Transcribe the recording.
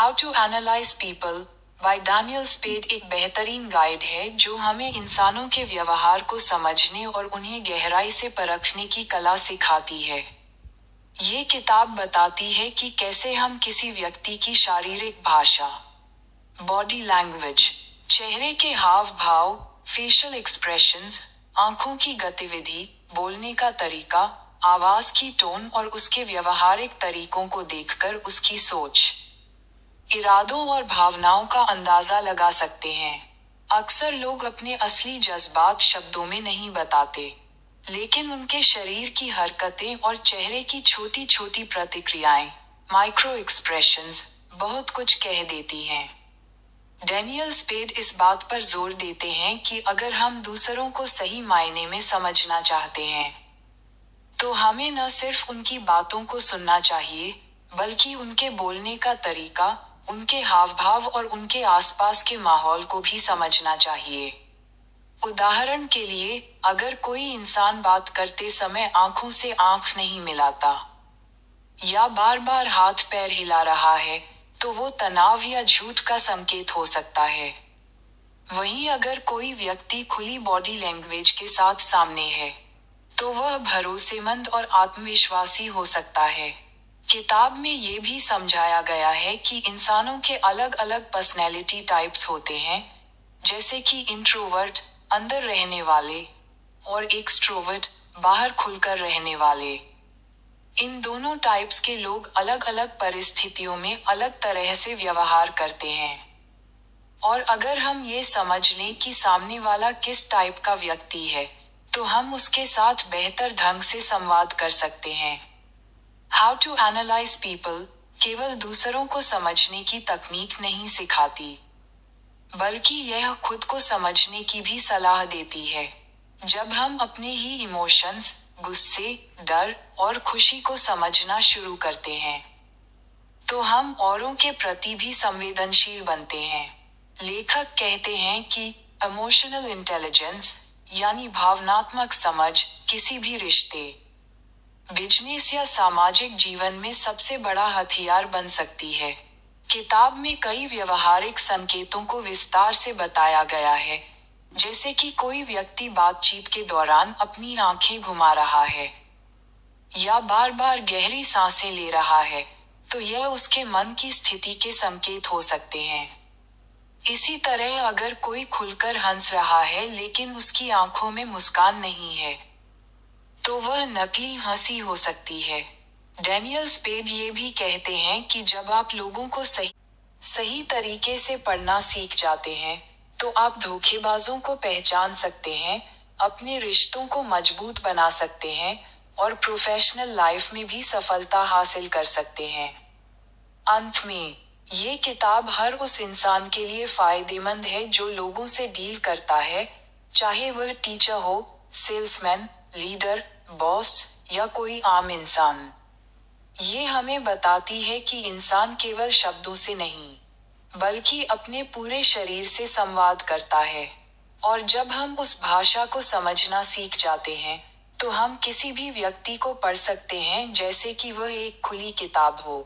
How to analyse people by Daniel Spade एक बेहतरीन guide है जो हमें इंसानों के व्यवहार को समझने और उन्हें गहराई से परखने की कला सिखाती है। ये किताब बताती है कि कैसे हम किसी व्यक्ति की शारीरिक भाषा, बॉडी लैंग्वेज, चेहरे के हाव भाव, फेशियल एक्सप्रेशंस, आंखों की गतिविधि, बोलने का तरीका, आवाज की टोन और उसके व्यवहारिक तरीकों को देखकर उसकी सोच, इरादों और भावनाओं का अंदाजा लगा सकते हैं। अक्सर लोग अपने असली जज्बात शब्दों में नहीं बताते, लेकिन उनके शरीर की हरकतें और चेहरे की छोटी छोटी प्रतिक्रियाएं, माइक्रो एक्सप्रेशंस, बहुत कुछ कह देती हैं। डैनियल स्पेड इस बात पर जोर देते हैं कि अगर हम दूसरों को सही मायने में समझना चाहते हैं, तो हमें न सिर्फ उनकी बातों को सुनना चाहिए, बल्कि उनके बोलने का तरीका, उनके हाव भाव और उनके आसपास के माहौल को भी समझना चाहिए। उदाहरण के लिए, अगर कोई इंसान बात करते समय आंखों से आंख नहीं मिलाता या बार बार हाथ पैर हिला रहा है, तो वो तनाव या झूठ का संकेत हो सकता है। वहीं अगर कोई व्यक्ति खुली बॉडी लैंग्वेज के साथ सामने है, तो वह भरोसेमंद और आत्मविश्वासी हो सकता है। किताब में ये भी समझाया गया है कि इंसानों के अलग अलग पर्सनैलिटी टाइप्स होते हैं, जैसे कि इंट्रोवर्ट, अंदर रहने वाले, और एक्सट्रोवर्ट, बाहर खुलकर रहने वाले। इन दोनों टाइप्स के लोग अलग अलग परिस्थितियों में अलग तरह से व्यवहार करते हैं। और अगर हम ये समझ लें कि सामने वाला किस टाइप का व्यक्ति है, तो हम उसके साथ बेहतर ढंग से संवाद कर सकते हैं। हाउ टू एनालाइज पीपल केवल दूसरों को समझने की तकनीक नहीं सिखाती, बल्कि यह खुद को समझने की भी सलाह देती है। जब हम अपने ही इमोशंस, गुस्से, डर और खुशी को समझना शुरू करते हैं, तो हम औरों के प्रति भी संवेदनशील बनते हैं। लेखक कहते हैं कि इमोशनल इंटेलिजेंस, यानी भावनात्मक समझ, किसी भी रिश्ते, बिजनेस या सामाजिक जीवन में सबसे बड़ा हथियार बन सकती है। किताब में कई व्यवहारिक संकेतों को विस्तार से बताया गया है, जैसे कि कोई व्यक्ति बातचीत के दौरान अपनी आंखें घुमा रहा है या बार बार गहरी सांसें ले रहा है, तो यह उसके मन की स्थिति के संकेत हो सकते हैं। इसी तरह अगर कोई खुलकर हंस रहा है लेकिन उसकी आंखों में मुस्कान नहीं है, तो वह नकली हंसी हो सकती है। डैनियल स्पेड ये भी कहते हैं कि जब आप लोगों को सही तरीके से पढ़ना सीख जाते हैं, तो आप धोखेबाजों को पहचान सकते हैं, अपने रिश्तों को मजबूत बना सकते हैं और प्रोफेशनल लाइफ में भी सफलता हासिल कर सकते हैं। अंत में, ये किताब हर उस इंसान के लिए फायदेमंद है जो लोगों से डील करता है, चाहे वह टीचर हो, सेल्समैन, लीडर, बॉस या कोई आम इंसान। ये हमें बताती है कि इंसान केवल शब्दों से नहीं, बल्कि अपने पूरे शरीर से संवाद करता है। और जब हम उस भाषा को समझना सीख जाते हैं, तो हम किसी भी व्यक्ति को पढ़ सकते हैं जैसे कि वह एक खुली किताब हो।